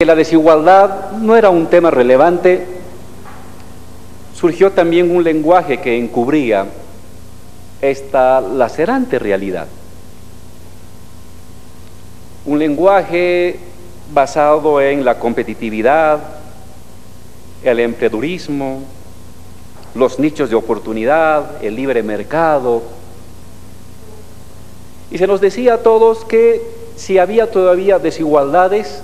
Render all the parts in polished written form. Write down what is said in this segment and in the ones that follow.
la desigualdad no era un tema relevante, surgió también un lenguaje que encubría esta lacerante realidad. Un lenguaje basado en la competitividad, el emprendedurismo, los nichos de oportunidad, el libre mercado. Y se nos decía a todos que si había todavía desigualdades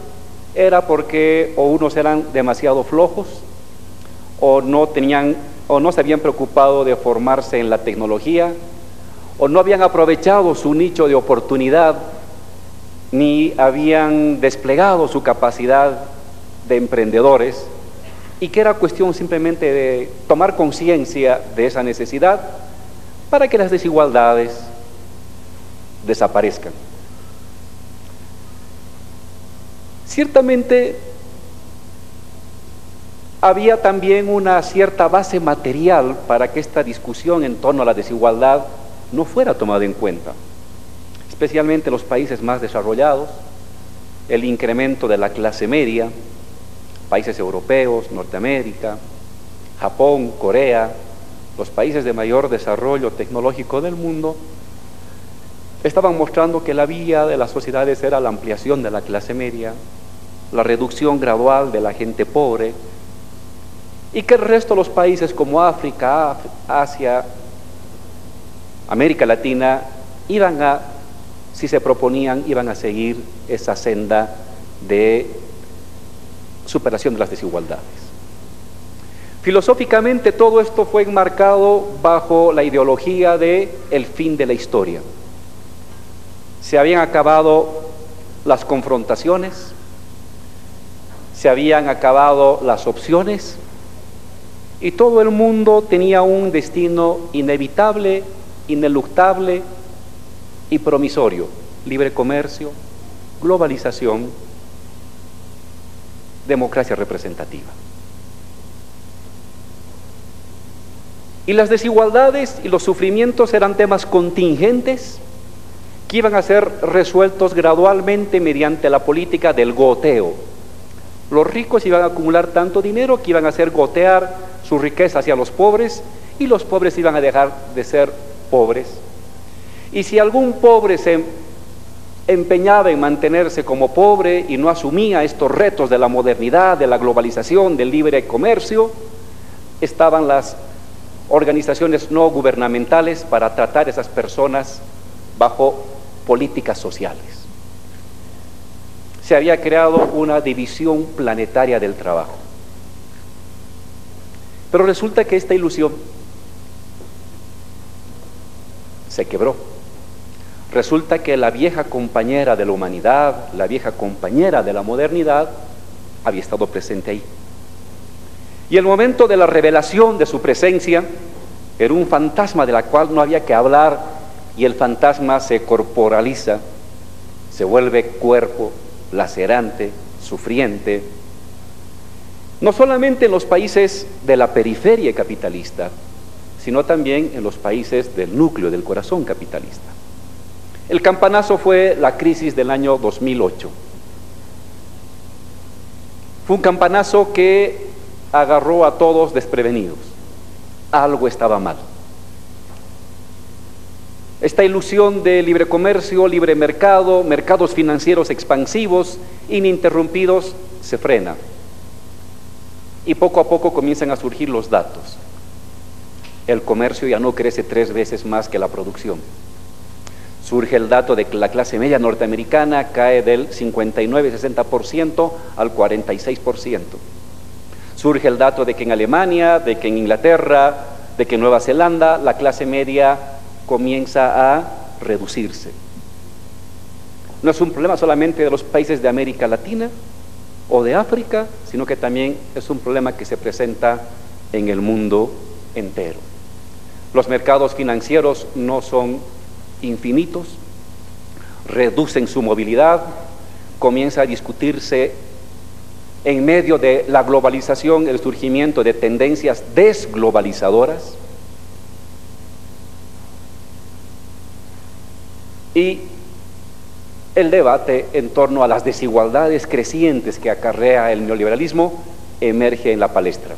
era porque o unos eran demasiado flojos o no se habían preocupado de formarse en la tecnología o no habían aprovechado su nicho de oportunidad ni habían desplegado su capacidad de emprendedores, y que era cuestión simplemente de tomar conciencia de esa necesidad para que las desigualdades desaparezcan. Ciertamente había también una cierta base material para que esta discusión en torno a la desigualdad no fuera tomada en cuenta, especialmente en los países más desarrollados, el incremento de la clase media, países europeos, Norteamérica, Japón, Corea, los países de mayor desarrollo tecnológico del mundo, estaban mostrando que la vía de las sociedades era la ampliación de la clase media, la reducción gradual de la gente pobre, y que el resto de los países como África, Asia, América Latina, si se proponían, iban a seguir esa senda de superación de las desigualdades. Filosóficamente todo esto fue enmarcado bajo la ideología de el fin de la historia. Se habían acabado las confrontaciones, se habían acabado las opciones y todo el mundo tenía un destino inevitable, ineluctable y promisorio: libre comercio, globalización, democracia representativa. Y las desigualdades y los sufrimientos eran temas contingentes que iban a ser resueltos gradualmente mediante la política del goteo. Los ricos iban a acumular tanto dinero que iban a hacer gotear su riqueza hacia los pobres, y los pobres iban a dejar de ser pobres. Y si algún pobre se empeñaba en mantenerse como pobre y no asumía estos retos de la modernidad, de la globalización, del libre comercio, estaban las organizaciones no gubernamentales para tratar a esas personas bajo políticas sociales. Se había creado una división planetaria del trabajo. Pero resulta que esta ilusión se quebró. Resulta que la vieja compañera de la humanidad, la vieja compañera de la modernidad, había estado presente ahí. Y el momento de la revelación de su presencia era un fantasma de la cual no había que hablar, y el fantasma se corporaliza, se vuelve cuerpo lacerante, sufriente, no solamente en los países de la periferia capitalista, sino también en los países del núcleo, del corazón capitalista. El campanazo fue la crisis del año 2008. Fue un campanazo que agarró a todos desprevenidos. Algo estaba mal. Esta ilusión de libre comercio, libre mercado, mercados financieros expansivos, ininterrumpidos, se frena. Y poco a poco comienzan a surgir los datos. El comercio ya no crece 3 veces más que la producción. Surge el dato de que la clase media norteamericana cae del 59-60% al 46%. Surge el dato de que en Alemania, de que en Inglaterra, de que en Nueva Zelanda la clase media comienza a reducirse. No es un problema solamente de los países de América Latina o de África, sino que también es un problema que se presenta en el mundo entero. Los mercados financieros no son infinitos, reducen su movilidad, comienza a discutirse en medio de la globalización el surgimiento de tendencias desglobalizadoras, y el debate en torno a las desigualdades crecientes que acarrea el neoliberalismo emerge en la palestra.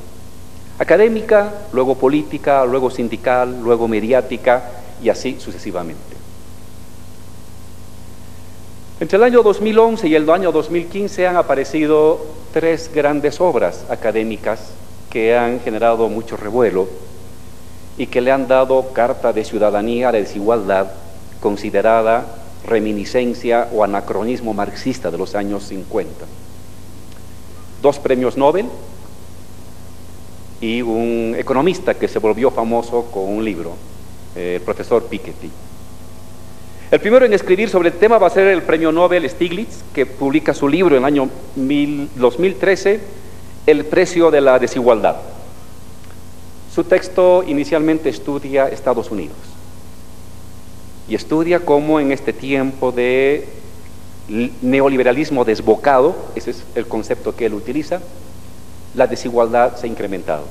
Académica, luego política, luego sindical, luego mediática y así sucesivamente. Entre el año 2011 y el año 2015 han aparecido 3 grandes obras académicas que han generado mucho revuelo y que le han dado carta de ciudadanía a la desigualdad, considerada reminiscencia o anacronismo marxista de los años 50. 2 premios Nobel y un economista que se volvió famoso con un libro, el profesor Piketty. El primero en escribir sobre el tema va a ser el premio Nobel Stiglitz, que publica su libro en el año 2013, El precio de la desigualdad. Su texto inicialmente estudia Estados Unidos y estudia cómo en este tiempo de neoliberalismo desbocado, ese es el concepto que él utiliza, la desigualdad se ha incrementado.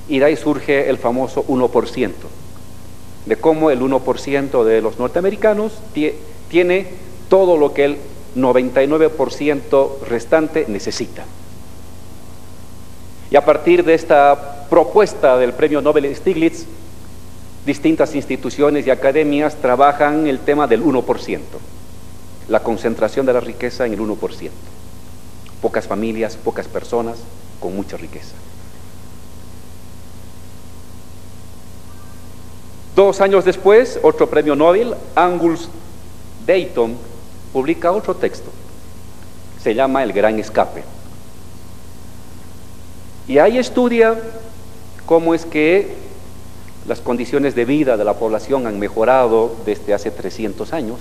Y de ahí surge el famoso 1%, de cómo el 1% de los norteamericanos tiene todo lo que el 99% restante necesita. Y a partir de esta propuesta del premio Nobel Stiglitz, distintas instituciones y academias trabajan el tema del 1%, la concentración de la riqueza en el 1%. Pocas familias, pocas personas con mucha riqueza. 2 años después, otro premio Nobel, Angus Deaton, publica otro texto. Se llama El Gran Escape. Y ahí estudia cómo es que las condiciones de vida de la población han mejorado desde hace 300 años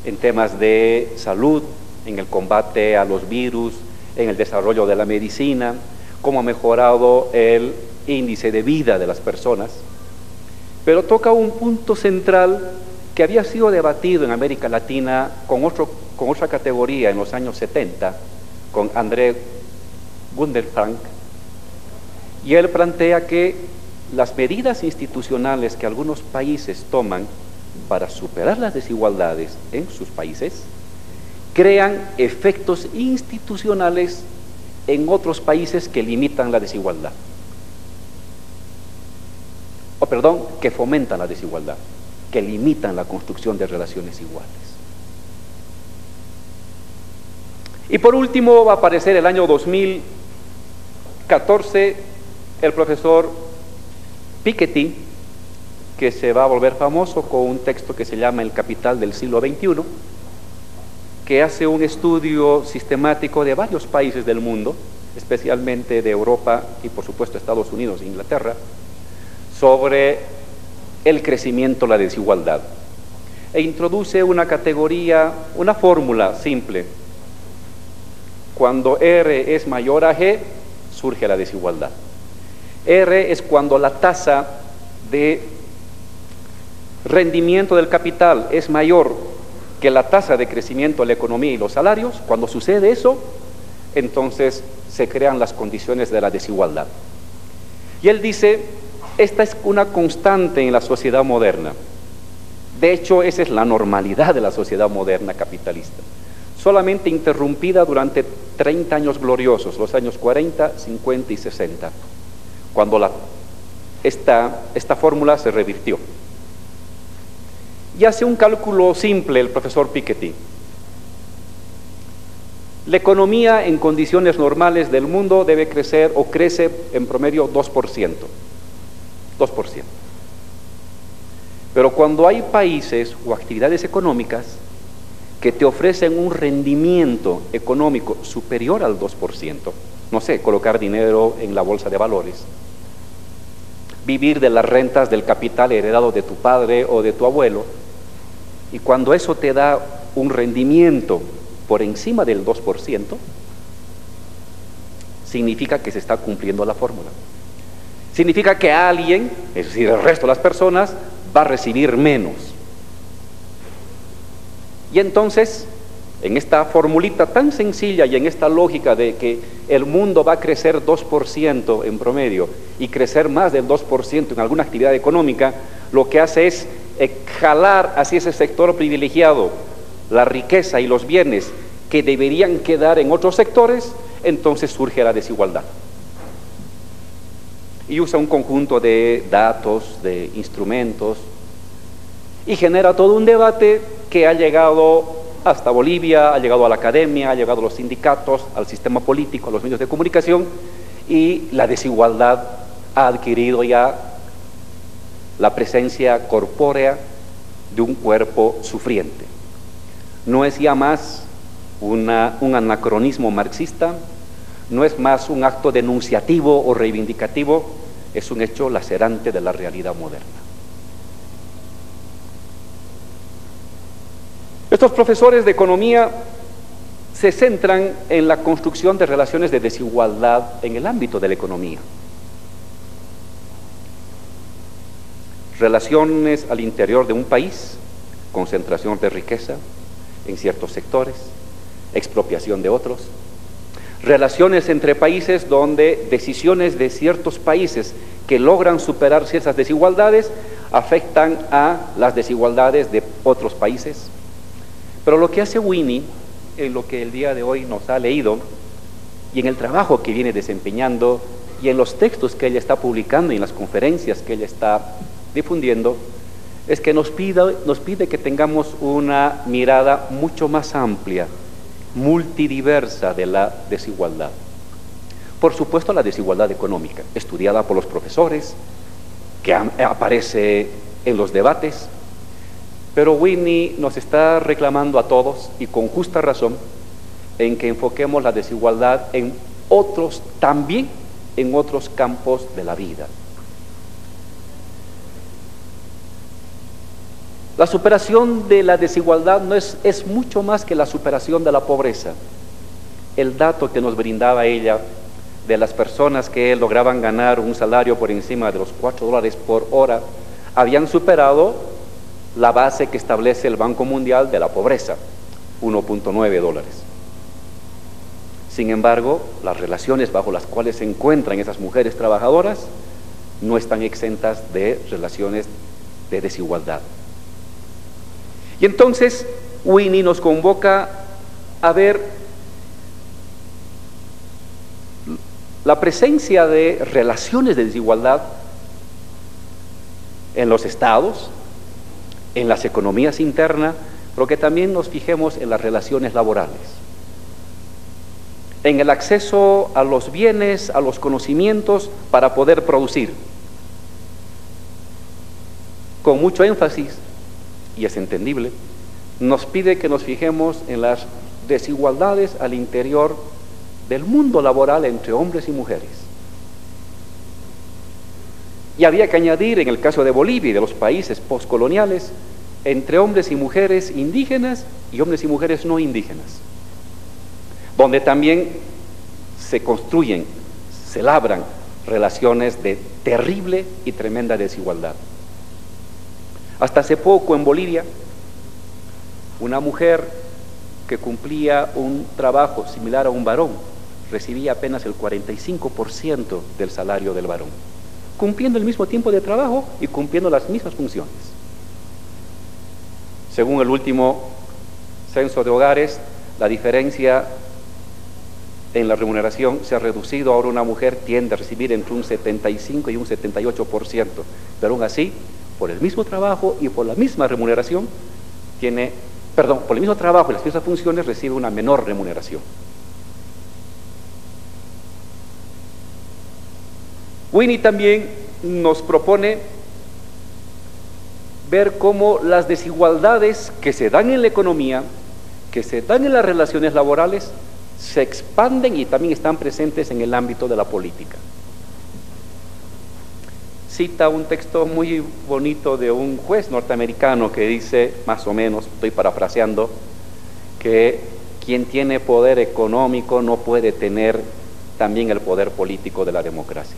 en temas de salud, en el combate a los virus, en el desarrollo de la medicina, cómo ha mejorado el índice de vida de las personas. Pero toca un punto central que había sido debatido en América Latina con otra categoría en los años 70, con André Gundelfrank, y él plantea que las medidas institucionales que algunos países toman para superar las desigualdades en sus países crean efectos institucionales en otros países que limitan la desigualdad. Que fomentan la desigualdad, que limitan la construcción de relaciones iguales. Y por último va a aparecer el año 2014 el profesor Piketty, que se va a volver famoso con un texto que se llama El capital del siglo XXI, que hace un estudio sistemático de varios países del mundo, especialmente de Europa y por supuesto Estados Unidos e Inglaterra, sobre el crecimiento, la desigualdad, e introduce una categoría, una fórmula simple. Cuando R es mayor a G, surge la desigualdad. R es cuando la tasa de rendimiento del capital es mayor que la tasa de crecimiento de la economía y los salarios. Cuando sucede eso, entonces se crean las condiciones de la desigualdad. Y él dice, esta es una constante en la sociedad moderna. De hecho, esa es la normalidad de la sociedad moderna capitalista, solamente interrumpida durante 30 años gloriosos, los años 40, 50 y 60, cuando esta fórmula se revirtió. Y hace un cálculo simple el profesor Piketty. La economía en condiciones normales del mundo debe crecer o crece en promedio 2%. 2%. Pero cuando hay países o actividades económicas que te ofrecen un rendimiento económico superior al 2%, no sé, colocar dinero en la bolsa de valores, vivir de las rentas del capital heredado de tu padre o de tu abuelo, y cuando eso te da un rendimiento por encima del 2%, significa que se está cumpliendo la fórmula. Significa que alguien, es decir, el resto de las personas, va a recibir menos. Y entonces, en esta formulita tan sencilla y en esta lógica de que el mundo va a crecer 2% en promedio y crecer más del 2% en alguna actividad económica, lo que hace es jalar hacia ese sector privilegiado la riqueza y los bienes que deberían quedar en otros sectores, entonces surge la desigualdad. Y usa un conjunto de datos, de instrumentos, y genera todo un debate que ha llegado hasta Bolivia, ha llegado a la academia, ha llegado a los sindicatos, al sistema político, a los medios de comunicación, y la desigualdad ha adquirido ya la presencia corpórea de un cuerpo sufriente. No es ya más un anacronismo marxista, no es más un acto denunciativo o reivindicativo, es un hecho lacerante de la realidad moderna. Estos profesores de economía se centran en la construcción de relaciones de desigualdad en el ámbito de la economía. Relaciones al interior de un país, concentración de riqueza en ciertos sectores, expropiación de otros. Relaciones entre países donde decisiones de ciertos países que logran superar ciertas desigualdades afectan a las desigualdades de otros países. Pero lo que hace Winnie, en lo que el día de hoy nos ha leído, y en el trabajo que viene desempeñando, y en los textos que ella está publicando, y en las conferencias que ella está difundiendo, es que nos pide que tengamos una mirada mucho más amplia, multidiversa de la desigualdad. Por supuesto, la desigualdad económica, estudiada por los profesores, que aparece en los debates, pero Winnie nos está reclamando a todos, y con justa razón, en que enfoquemos la desigualdad en otros, también en otros campos de la vida. La superación de la desigualdad es mucho más que la superación de la pobreza. El dato que nos brindaba ella de las personas que lograban ganar un salario por encima de los $4 por hora, habían superado la base que establece el Banco Mundial de la pobreza, $1.9. Sin embargo, las relaciones bajo las cuales se encuentran esas mujeres trabajadoras no están exentas de relaciones de desigualdad. Y entonces Winnie nos convoca a ver la presencia de relaciones de desigualdad en los estados, en las economías internas, pero que también nos fijemos en las relaciones laborales, en el acceso a los bienes, a los conocimientos para poder producir. Con mucho énfasis, y es entendible, nos pide que nos fijemos en las desigualdades al interior del mundo laboral entre hombres y mujeres. Y había que añadir, en el caso de Bolivia y de los países postcoloniales, entre hombres y mujeres indígenas y hombres y mujeres no indígenas, donde también se construyen, se labran relaciones de terrible y tremenda desigualdad. Hasta hace poco en Bolivia, una mujer que cumplía un trabajo similar a un varón recibía apenas el 45% del salario del varón, cumpliendo el mismo tiempo de trabajo y cumpliendo las mismas funciones. Según el último censo de hogares, la diferencia en la remuneración se ha reducido. Ahora una mujer tiende a recibir entre un 75 y un 78%, pero aún así, por el mismo trabajo y por la misma remuneración, por el mismo trabajo y las mismas funciones, recibe una menor remuneración. Winnie también nos propone ver cómo las desigualdades que se dan en la economía, que se dan en las relaciones laborales, se expanden y también están presentes en el ámbito de la política. Cita un texto muy bonito de un juez norteamericano que dice, más o menos, estoy parafraseando, que quien tiene poder económico no puede tener también el poder político de la democracia.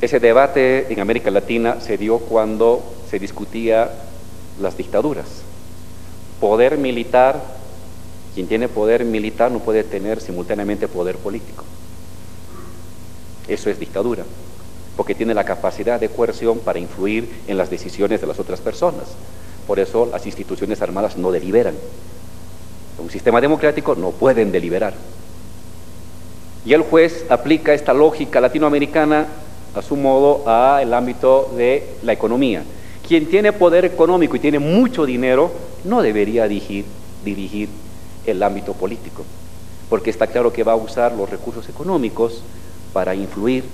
Ese debate en América Latina se dio cuando se discutía las dictaduras. Poder militar, quien tiene poder militar no puede tener simultáneamente poder político. Eso es dictadura, porque tiene la capacidad de coerción para influir en las decisiones de las otras personas. Por eso las instituciones armadas no deliberan. En un sistema democrático no pueden deliberar. Y el juez aplica esta lógica latinoamericana a su modo al ámbito de la economía. Quien tiene poder económico y tiene mucho dinero no debería dirigir el ámbito político, porque está claro que va a usar los recursos económicos para influir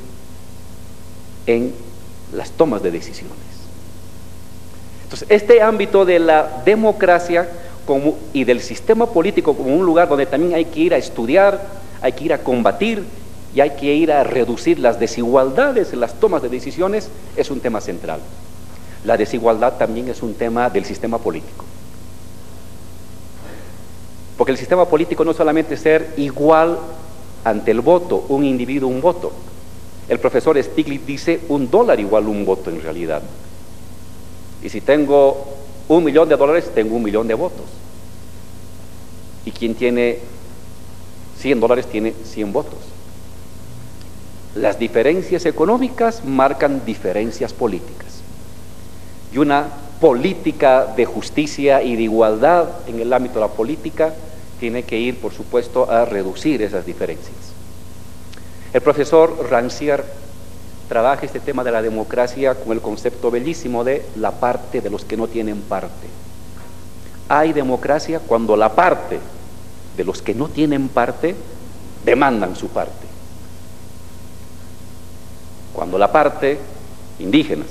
en las tomas de decisiones. Entonces, este ámbito de la democracia y del sistema político como un lugar donde también hay que ir a estudiar, hay que ir a combatir y hay que ir a reducir las desigualdades en las tomas de decisiones, es un tema central. La desigualdad también es un tema del sistema político. Porque el sistema político no solamente es ser igual ante el voto, un individuo, un voto. El profesor Stiglitz dice $1 igual un voto en realidad. Y si tengo $1 millón, tengo 1 millón de votos. Y quien tiene $100 tiene 100 votos. Las diferencias económicas marcan diferencias políticas. Y una política de justicia y de igualdad en el ámbito de la política tiene que ir, por supuesto, a reducir esas diferencias. El profesor Rancière trabaja este tema de la democracia con el concepto bellísimo de la parte de los que no tienen parte. Hay democracia cuando la parte de los que no tienen parte demandan su parte. Cuando la parte indígenas,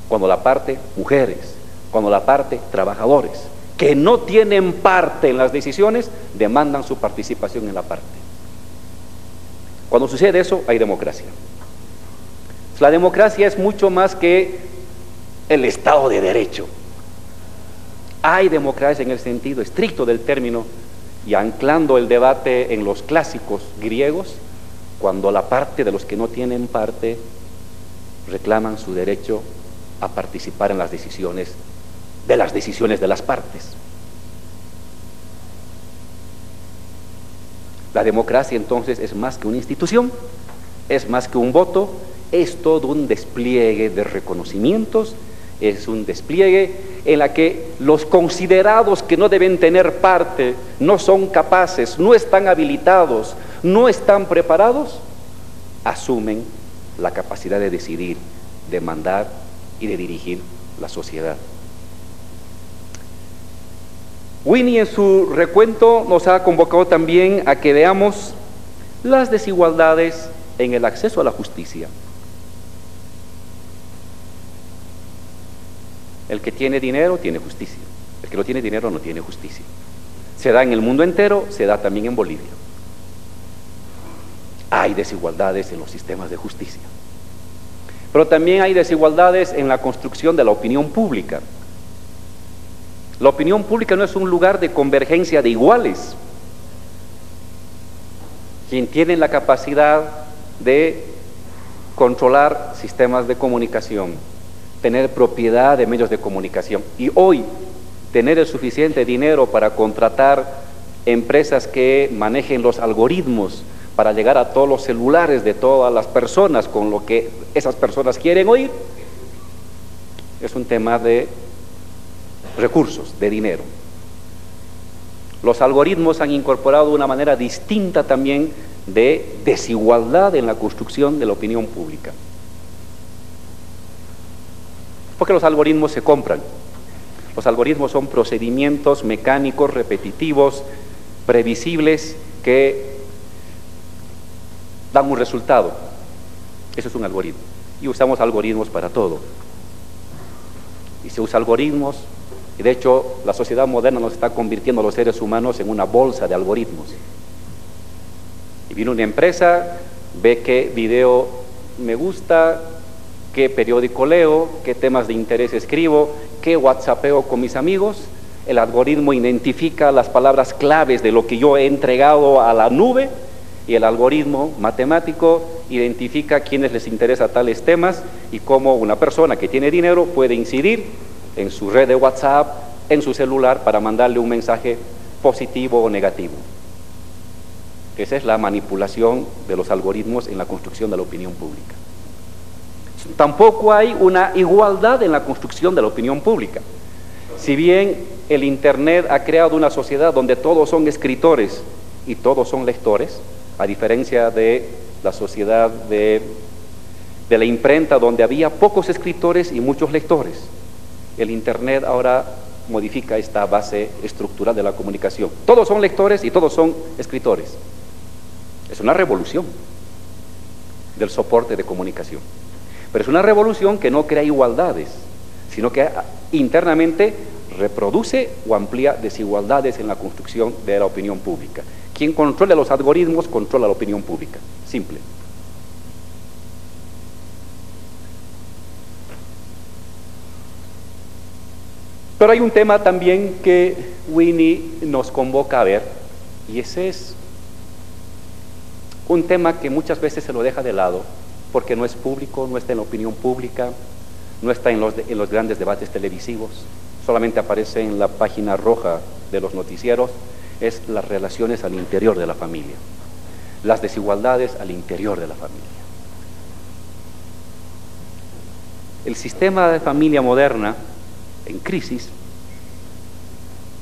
cuando la parte mujeres, cuando la parte trabajadores, que no tienen parte en las decisiones, demandan su participación en la parte. Cuando sucede eso, hay democracia. La democracia es mucho más que el Estado de Derecho. Hay democracia en el sentido estricto del término, y anclando el debate en los clásicos griegos, cuando la parte de los que no tienen parte reclaman su derecho a participar en las decisiones de las partes. La democracia entonces es más que una institución, es más que un voto, es todo un despliegue de reconocimientos, es un despliegue en la que los considerados que no deben tener parte, no son capaces, no están habilitados, no están preparados, asumen la capacidad de decidir, de mandar y de dirigir la sociedad. Winnie en su recuento nos ha convocado también a que veamos las desigualdades en el acceso a la justicia. El que tiene dinero tiene justicia, el que no tiene dinero no tiene justicia. Se da en el mundo entero, se da también en Bolivia. Hay desigualdades en los sistemas de justicia, pero también hay desigualdades en la construcción de la opinión pública. La opinión pública no es un lugar de convergencia de iguales. Quien tiene la capacidad de controlar sistemas de comunicación, tener propiedad de medios de comunicación y hoy tener el suficiente dinero para contratar empresas que manejen los algoritmos para llegar a todos los celulares de todas las personas con lo que esas personas quieren oír, es un tema de recursos, de dinero. Los algoritmos han incorporado una manera distinta también de desigualdad en la construcción de la opinión pública. Porque los algoritmos se compran. Los algoritmos son procedimientos mecánicos, repetitivos, previsibles, que dan un resultado. Eso es un algoritmo. Y usamos algoritmos para todo. Y se usa algoritmos, y de hecho la sociedad moderna nos está convirtiendo a los seres humanos en una bolsa de algoritmos. Y viene una empresa, ve qué video me gusta, qué periódico leo, qué temas de interés escribo, qué whatsappeo con mis amigos. El algoritmo identifica las palabras claves de lo que yo he entregado a la nube y el algoritmo matemático identifica a quienes les interesa tales temas y cómo una persona que tiene dinero puede incidir en su red de WhatsApp, en su celular, para mandarle un mensaje positivo o negativo. Esa es la manipulación de los algoritmos en la construcción de la opinión pública. Tampoco hay una igualdad en la construcción de la opinión pública. Si bien el Internet ha creado una sociedad donde todos son escritores y todos son lectores, a diferencia de la sociedad de la imprenta, donde había pocos escritores y muchos lectores, el Internet ahora modifica esta base estructural de la comunicación. Todos son lectores y todos son escritores. Es una revolución del soporte de comunicación. Pero es una revolución que no crea igualdades, sino que internamente reproduce o amplía desigualdades en la construcción de la opinión pública. Quien controla los algoritmos controla la opinión pública. Simple. Pero hay un tema también que Winnie nos convoca a ver, y ese es un tema que muchas veces se lo deja de lado, porque no es público, no está en la opinión pública, no está en los grandes debates televisivos, solamente aparece en la página roja de los noticieros, es las relaciones al interior de la familia, las desigualdades al interior de la familia. El sistema de familia moderna, en crisis,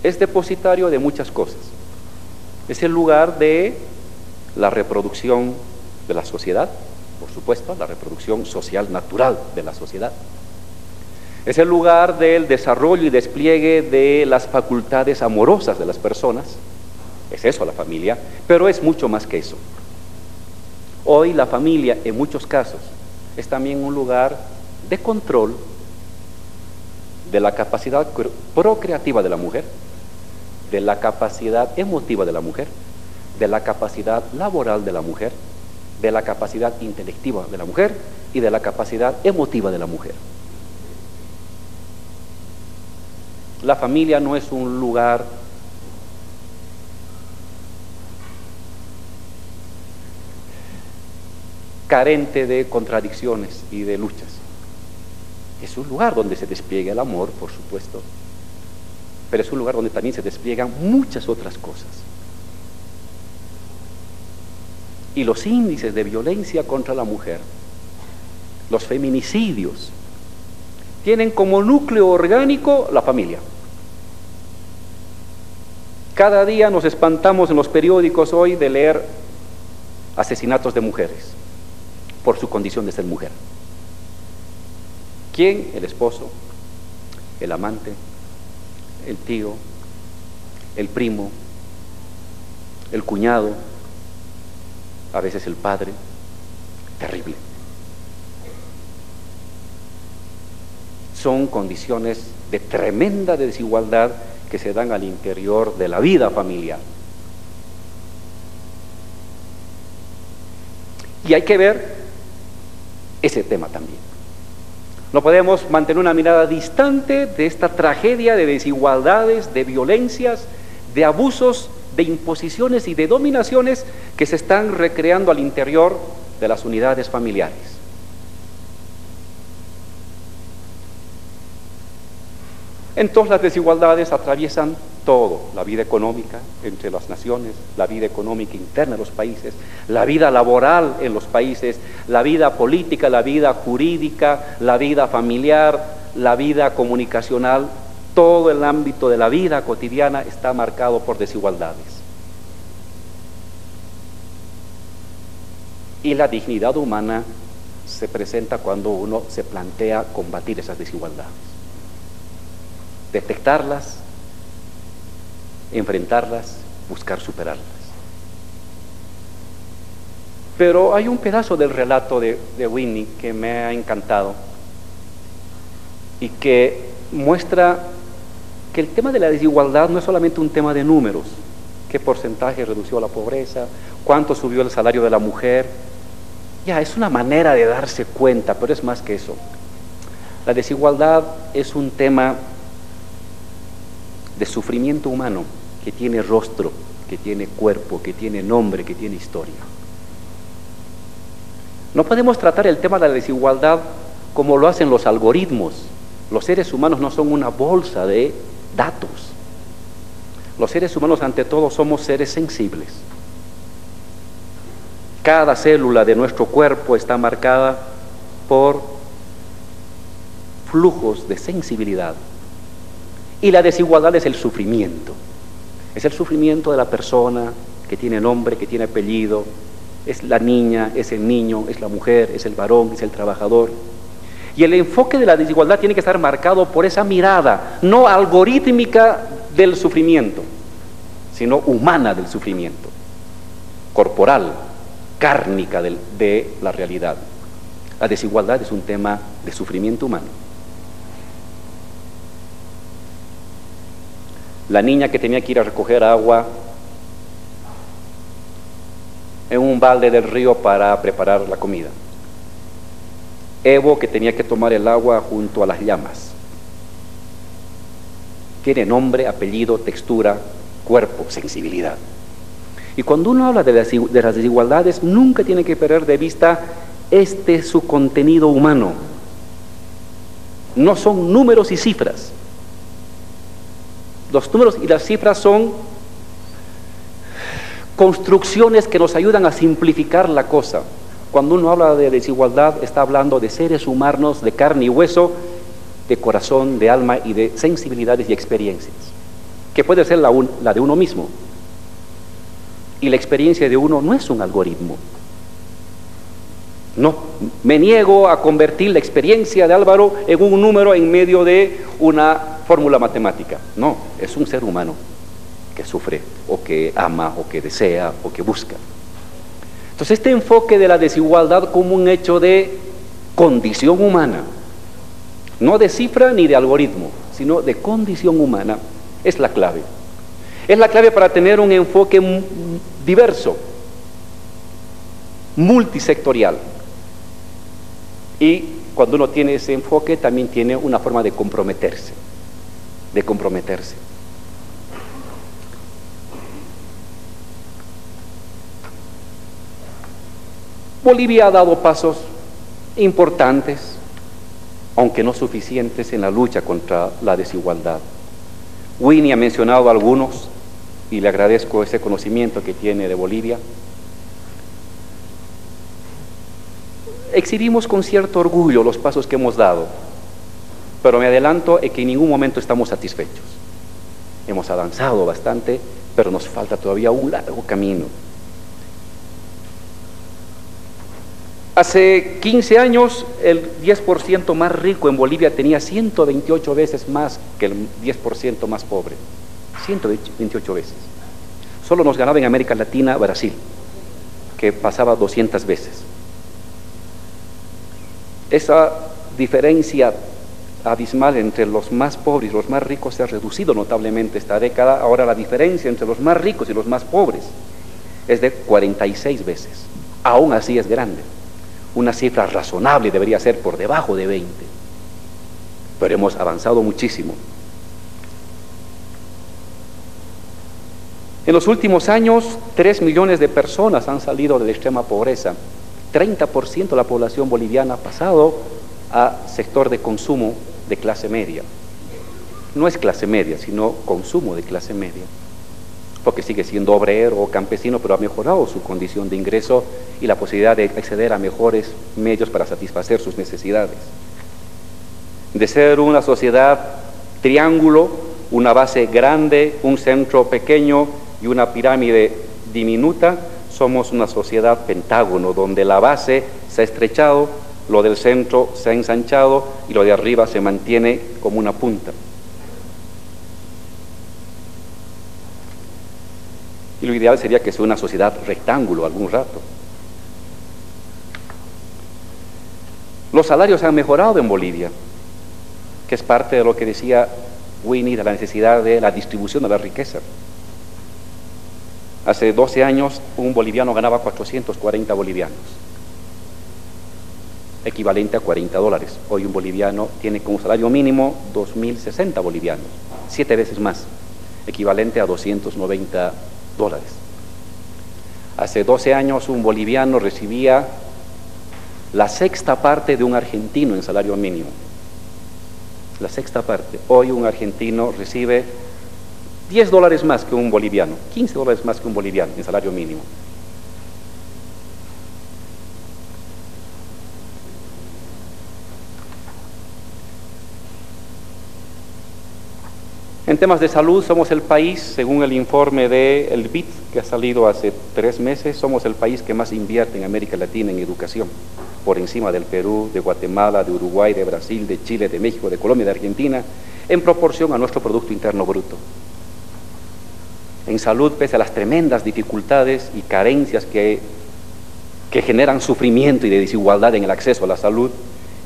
es depositario de muchas cosas. Es el lugar de la reproducción de la sociedad, por supuesto, la reproducción social natural de la sociedad. Es el lugar del desarrollo y despliegue de las facultades amorosas de las personas. Es eso la familia, pero es mucho más que eso. Hoy la familia, en muchos casos, es también un lugar de control de la capacidad procreativa de la mujer, de la capacidad emotiva de la mujer, de la capacidad laboral de la mujer, de la capacidad intelectiva de la mujer y de la capacidad emotiva de la mujer. La familia no es un lugar carente de contradicciones y de luchas. Es un lugar donde se despliega el amor, por supuesto, pero es un lugar donde también se despliegan muchas otras cosas. Y los índices de violencia contra la mujer, los feminicidios, tienen como núcleo orgánico la familia. Cada día nos espantamos en los periódicos hoy de leer asesinatos de mujeres por su condición de ser mujer. ¿Quién? El esposo, el amante, el tío, el primo, el cuñado, a veces el padre. Terrible. Son condiciones de tremenda desigualdad que se dan al interior de la vida familiar. Y hay que ver ese tema también. No podemos mantener una mirada distante de esta tragedia de desigualdades, de violencias, de abusos, de imposiciones y de dominaciones que se están recreando al interior de las unidades familiares. Entonces las desigualdades atraviesan todo, la vida económica entre las naciones, la vida económica interna de los países, la vida laboral en los países, la vida política, la vida jurídica, la vida familiar, la vida comunicacional. Todo el ámbito de la vida cotidiana está marcado por desigualdades. Y la dignidad humana se presenta cuando uno se plantea combatir esas desigualdades, detectarlas, enfrentarlas, buscar superarlas. Pero hay un pedazo del relato de Winnie que me ha encantado y que muestra que el tema de la desigualdad no es solamente un tema de números, qué porcentaje redució la pobreza, cuánto subió el salario de la mujer. Ya, es una manera de darse cuenta, pero es más que eso. La desigualdad es un tema de sufrimiento humano que tiene rostro, que tiene cuerpo, que tiene nombre, que tiene historia. No podemos tratar el tema de la desigualdad como lo hacen los algoritmos. Los seres humanos no son una bolsa de datos. Los seres humanos, ante todo, somos seres sensibles. Cada célula de nuestro cuerpo está marcada por flujos de sensibilidad. Y la desigualdad es el sufrimiento. Es el sufrimiento de la persona que tiene nombre, que tiene apellido. Es la niña, es el niño, es la mujer, es el varón, es el trabajador. Y el enfoque de la desigualdad tiene que estar marcado por esa mirada, no algorítmica del sufrimiento, sino humana del sufrimiento, corporal, cárnica de la realidad. La desigualdad es un tema de sufrimiento humano. La niña que tenía que ir a recoger agua en un balde del río para preparar la comida. Evo, que tenía que tomar el agua junto a las llamas. Tiene nombre, apellido, textura, cuerpo, sensibilidad. Y cuando uno habla de las desigualdades, nunca tiene que perder de vista su contenido humano. No son números y cifras. Los números y las cifras son construcciones que nos ayudan a simplificar la cosa. Cuando uno habla de desigualdad, está hablando de seres humanos de carne y hueso, de corazón, de alma y de sensibilidades y experiencias, que puede ser la de uno mismo. Y la experiencia de uno no es un algoritmo. No, me niego a convertir la experiencia de Álvaro en un número en medio de una fórmula matemática. No, es un ser humano que sufre, o que ama, o que desea, o que busca. Entonces, este enfoque de la desigualdad como un hecho de condición humana, no de cifra ni de algoritmo, sino de condición humana, es la clave. Es la clave para tener un enfoque diverso, multisectorial. Y cuando uno tiene ese enfoque, también tiene una forma de comprometerse, Bolivia ha dado pasos importantes, aunque no suficientes, en la lucha contra la desigualdad. Winnie ha mencionado algunos, y le agradezco ese conocimiento que tiene de Bolivia. Exhibimos con cierto orgullo los pasos que hemos dado, pero me adelanto en que en ningún momento estamos satisfechos. Hemos avanzado bastante, pero nos falta todavía un largo camino. Hace 15 años, el 10% más rico en Bolivia tenía 128 veces más que el 10% más pobre. 128 veces. Solo nos ganaba en América Latina Brasil, que pasaba 200 veces. Esa diferencia abismal entre los más pobres y los más ricos se ha reducido notablemente esta década. Ahora la diferencia entre los más ricos y los más pobres es de 46 veces. Aún así es grande. Una cifra razonable debería ser por debajo de 20. Pero hemos avanzado muchísimo. En los últimos años, 3 millones de personas han salido de la extrema pobreza. 30% de la población boliviana ha pasado a sector de consumo de clase media. No es clase media, sino consumo de clase media, porque sigue siendo obrero o campesino, pero ha mejorado su condición de ingreso y la posibilidad de acceder a mejores medios para satisfacer sus necesidades. De ser una sociedad triángulo, una base grande, un centro pequeño y una pirámide diminuta, somos una sociedad pentágono, donde la base se ha estrechado, lo del centro se ha ensanchado y lo de arriba se mantiene como una punta. Y lo ideal sería que sea una sociedad rectángulo algún rato. Los salarios han mejorado en Bolivia, que es parte de lo que decía Winnie de la necesidad de la distribución de la riqueza. Hace 12 años un boliviano ganaba 440 bolivianos, equivalente a $40. Hoy un boliviano tiene como salario mínimo 2.060 bolivianos, 7 veces más, equivalente a $290. Hace 12 años un boliviano recibía la sexta parte de un argentino en salario mínimo. La sexta parte. Hoy un argentino recibe $10 más que un boliviano, $15 más que un boliviano en salario mínimo. En temas de salud somos el país, según el informe del BID que ha salido hace 3 meses, somos el país que más invierte en América Latina en educación, por encima del Perú, de Guatemala, de Uruguay, de Brasil, de Chile, de México, de Colombia, de Argentina, en proporción a nuestro Producto Interno Bruto. En salud, pese a las tremendas dificultades y carencias que generan sufrimiento y de desigualdad en el acceso a la salud,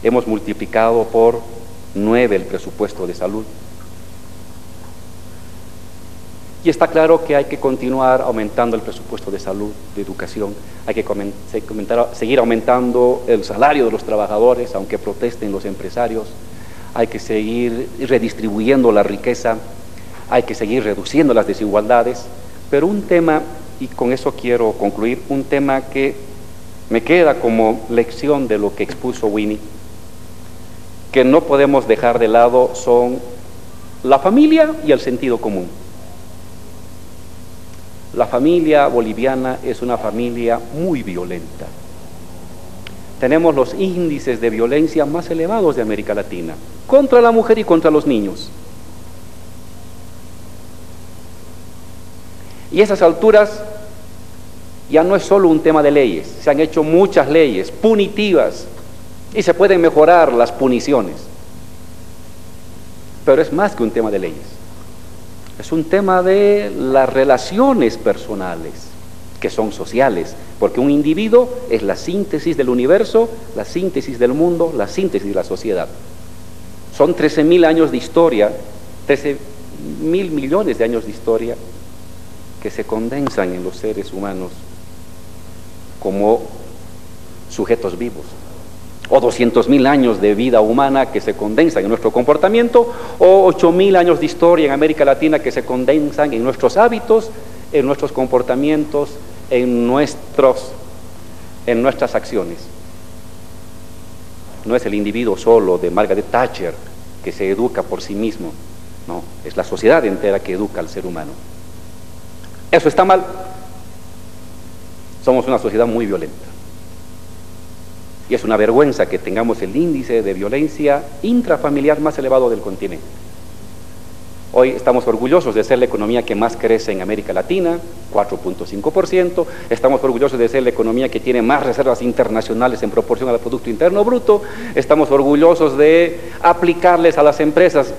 hemos multiplicado por 9 el presupuesto de salud. Y está claro que hay que continuar aumentando el presupuesto de salud, de educación, hay que seguir aumentando el salario de los trabajadores, aunque protesten los empresarios, hay que seguir redistribuyendo la riqueza, hay que seguir reduciendo las desigualdades, pero un tema, y con eso quiero concluir, un tema que me queda como lección de lo que expuso Winnie, que no podemos dejar de lado, son la familia y el sentido común. La familia boliviana es una familia muy violenta. Tenemos los índices de violencia más elevados de América Latina, contra la mujer y contra los niños. Y a esas alturas ya no es solo un tema de leyes, se han hecho muchas leyes punitivas y se pueden mejorar las puniciones. Pero es más que un tema de leyes. Es un tema de las relaciones personales, que son sociales, porque un individuo es la síntesis del universo, la síntesis del mundo, la síntesis de la sociedad. Son 13.000 años de historia, 13.000 millones de años de historia que se condensan en los seres humanos como sujetos vivos. O 200.000 años de vida humana que se condensan en nuestro comportamiento, o 8.000 años de historia en América Latina que se condensan en nuestros hábitos, en nuestros comportamientos, en nuestras acciones. No es el individuo solo de Margaret Thatcher que se educa por sí mismo, no, es la sociedad entera que educa al ser humano. Eso está mal. Somos una sociedad muy violenta. Y es una vergüenza que tengamos el índice de violencia intrafamiliar más elevado del continente. Hoy estamos orgullosos de ser la economía que más crece en América Latina, 4.5%. Estamos orgullosos de ser la economía que tiene más reservas internacionales en proporción al Producto Interno Bruto. Estamos orgullosos de aplicarles a las empresas.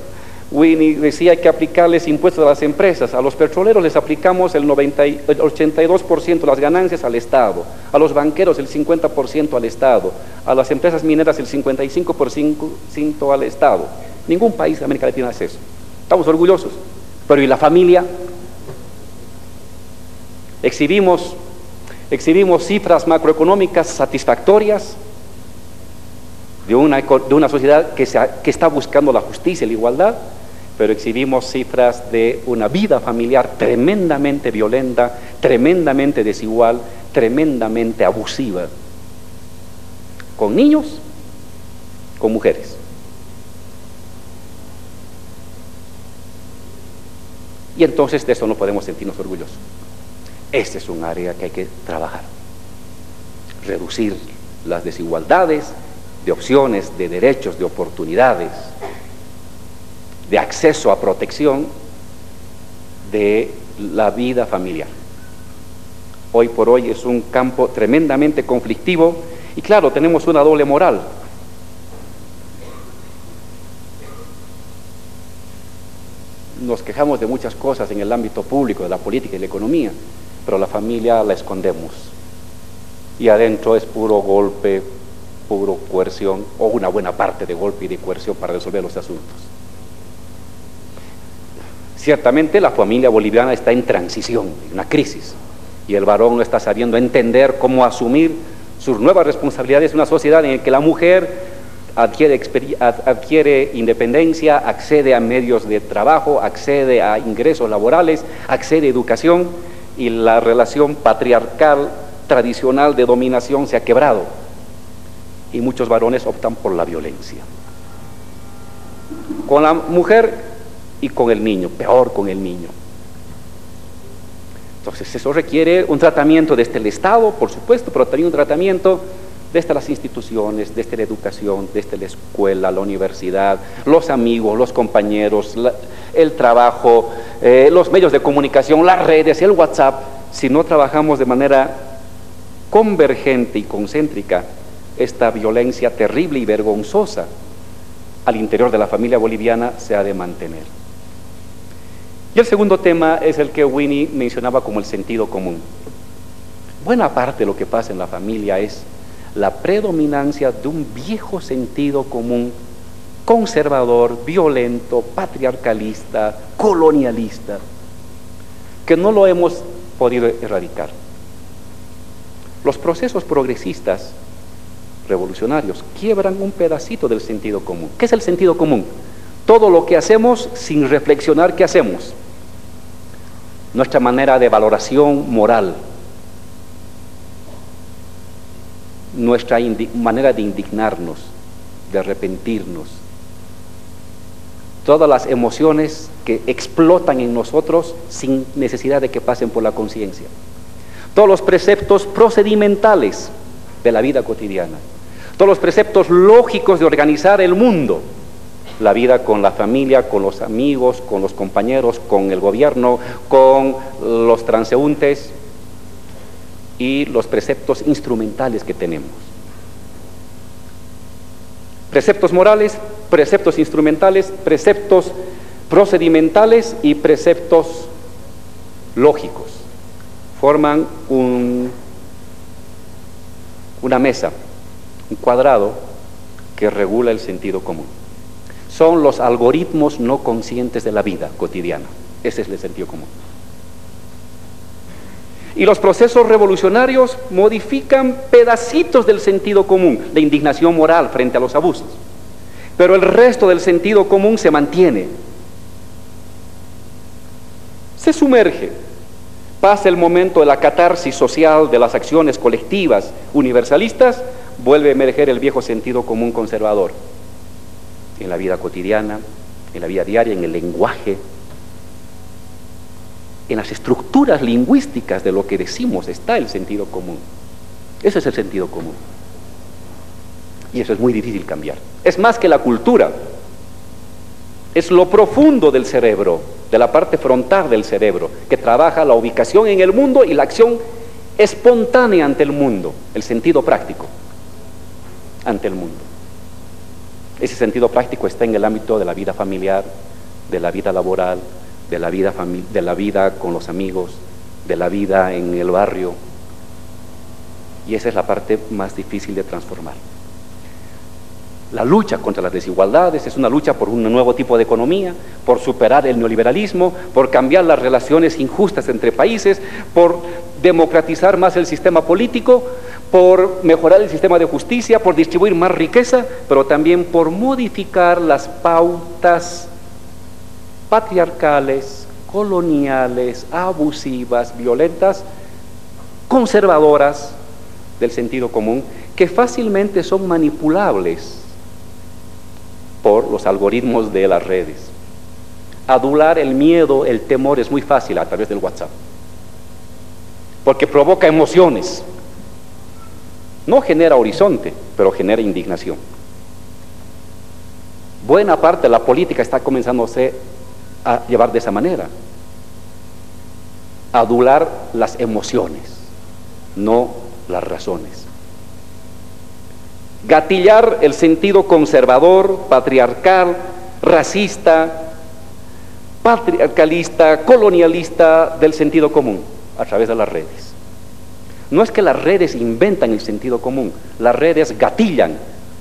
Winnie decía que aplicarles impuestos a las empresas. A los petroleros les aplicamos el 82% de las ganancias al Estado, a los banqueros el 50% al Estado, a las empresas mineras el 55% al Estado. Ningún país de América Latina hace eso. Estamos orgullosos. Pero ¿y la familia? Exhibimos cifras macroeconómicas satisfactorias de una sociedad que está buscando la justicia y la igualdad, pero exhibimos cifras de una vida familiar tremendamente violenta, tremendamente desigual, tremendamente abusiva, con niños, con mujeres. Y entonces de eso no podemos sentirnos orgullosos. Este es un área que hay que trabajar, reducir las desigualdades de opciones, de derechos, de oportunidades, de acceso a protección de la vida familiar. Hoy por hoy es un campo tremendamente conflictivo y claro, tenemos una doble moral. Nos quejamos de muchas cosas en el ámbito público, de la política y la economía, pero la familia la escondemos y adentro es puro golpe, puro coerción o una buena parte de golpe y de coerción para resolver los asuntos. Ciertamente la familia boliviana está en transición, en una crisis, y el varón no está sabiendo entender cómo asumir sus nuevas responsabilidades en una sociedad en la que la mujer adquiere independencia, accede a medios de trabajo, accede a ingresos laborales, accede a educación, y la relación patriarcal tradicional de dominación se ha quebrado y muchos varones optan por la violencia con la mujer y con el niño, peor con el niño. Entonces eso requiere un tratamiento desde el Estado, por supuesto, pero también un tratamiento desde las instituciones, desde la educación, desde la escuela, la universidad, los amigos, los compañeros, el trabajo, los medios de comunicación, las redes, el WhatsApp. Si no trabajamos de manera convergente y concéntrica, esta violencia terrible y vergonzosa al interior de la familia boliviana se ha de mantener. Y el segundo tema es el que Winnie mencionaba como el sentido común. Buena parte de lo que pasa en la familia es la predominancia de un viejo sentido común, conservador, violento, patriarcalista, colonialista, que no lo hemos podido erradicar. Los procesos progresistas revolucionarios quiebran un pedacito del sentido común. ¿Qué es el sentido común? Todo lo que hacemos sin reflexionar qué hacemos. Nuestra manera de valoración moral, nuestra manera de indignarnos, de arrepentirnos, todas las emociones que explotan en nosotros sin necesidad de que pasen por la conciencia, todos los preceptos procedimentales de la vida cotidiana, todos los preceptos lógicos de organizar el mundo, la vida con la familia, con los amigos, con los compañeros, con el gobierno, con los transeúntes, y los preceptos instrumentales que tenemos. Preceptos morales, preceptos instrumentales, preceptos procedimentales y preceptos lógicos. Forman una mesa, un cuadrado que regula el sentido común. Son los algoritmos no conscientes de la vida cotidiana. Ese es el sentido común. Y los procesos revolucionarios modifican pedacitos del sentido común, la indignación moral frente a los abusos. Pero el resto del sentido común se mantiene. Se sumerge. Pasa el momento de la catarsis social de las acciones colectivas universalistas, vuelve a emerger el viejo sentido común conservador. En la vida cotidiana, en la vida diaria, en el lenguaje, en las estructuras lingüísticas de lo que decimos está el sentido común. Ese es el sentido común. Y eso es muy difícil cambiar. Es más que la cultura. Es lo profundo del cerebro, de la parte frontal del cerebro, que trabaja la ubicación en el mundo y la acción espontánea ante el mundo, el sentido práctico ante el mundo. Ese sentido práctico está en el ámbito de la vida familiar, de la vida laboral, de la vida con los amigos, de la vida en el barrio. Y esa es la parte más difícil de transformar. La lucha contra las desigualdades es una lucha por un nuevo tipo de economía, por superar el neoliberalismo, por cambiar las relaciones injustas entre países, por democratizar más el sistema político, por mejorar el sistema de justicia, por distribuir más riqueza, pero también por modificar las pautas patriarcales, coloniales, abusivas, violentas, conservadoras del sentido común, que fácilmente son manipulables por los algoritmos de las redes. Adular el miedo, el temor es muy fácil a través del WhatsApp, porque provoca emociones. No genera horizonte, pero genera indignación. Buena parte de la política está comenzándose a llevar de esa manera. Adular las emociones, no las razones. Gatillar el sentido conservador, patriarcal, racista, patriarcalista, colonialista del sentido común a través de las redes. No es que las redes inventan el sentido común, las redes gatillan,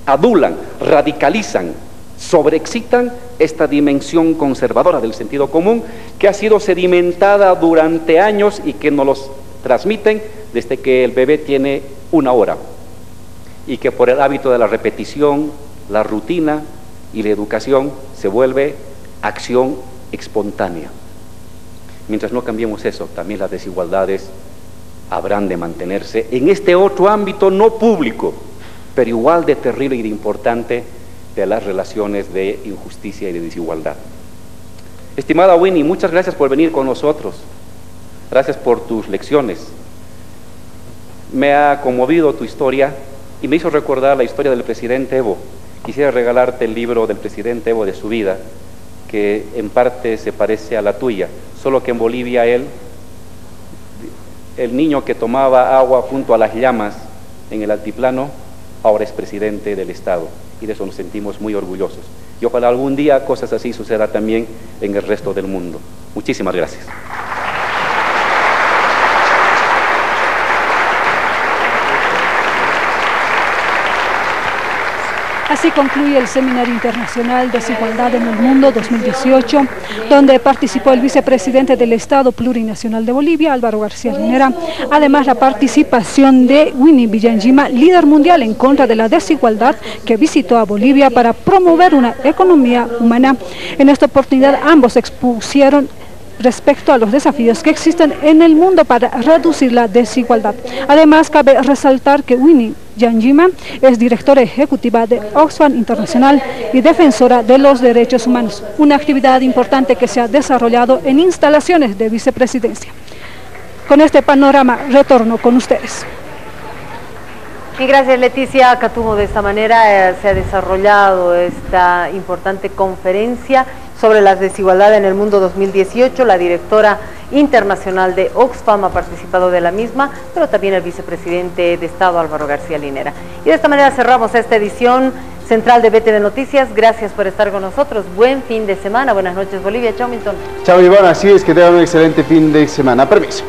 adulan, radicalizan, sobreexcitan esta dimensión conservadora del sentido común que ha sido sedimentada durante años y que nos los transmiten desde que el bebé tiene 1 hora, y que por el hábito de la repetición, la rutina y la educación se vuelve acción espontánea. Mientras no cambiemos eso, también las desigualdades habrán de mantenerse en este otro ámbito no público, pero igual de terrible y de importante, de las relaciones de injusticia y de desigualdad. Estimada Winnie, muchas gracias por venir con nosotros. Gracias por tus lecciones. Me ha conmovido tu historia y me hizo recordar la historia del presidente Evo. Quisiera regalarte el libro del presidente Evo de su vida, que en parte se parece a la tuya, solo que en Bolivia el niño que tomaba agua junto a las llamas en el altiplano, ahora es presidente del Estado, y de eso nos sentimos muy orgullosos. Y ojalá algún día cosas así suceda también en el resto del mundo. Muchísimas gracias. Así concluye el Seminario Internacional Desigualdad en el Mundo 2018, donde participó el vicepresidente del Estado Plurinacional de Bolivia, Álvaro García Linera. Además, la participación de Winnie Byanyima, líder mundial en contra de la desigualdad, que visitó a Bolivia para promover una economía humana. En esta oportunidad, ambos expusieron respecto a los desafíos que existen en el mundo para reducir la desigualdad. Además, cabe resaltar que Winnie Byanyima es directora ejecutiva de Oxfam Internacional y defensora de los derechos humanos, una actividad importante que se ha desarrollado en instalaciones de vicepresidencia. Con este panorama, retorno con ustedes. Y gracias, Leticia Catumo. De esta manera se ha desarrollado esta importante conferencia sobre la desigualdad en el mundo 2018. La directora internacional de Oxfam ha participado de la misma, pero también el vicepresidente de Estado, Álvaro García Linera. Y de esta manera cerramos esta edición central de BTV Noticias. Gracias por estar con nosotros. Buen fin de semana. Buenas noches, Bolivia. Chao, Milton. Chao, Iván. Así es, que tengan un excelente fin de semana. Permiso.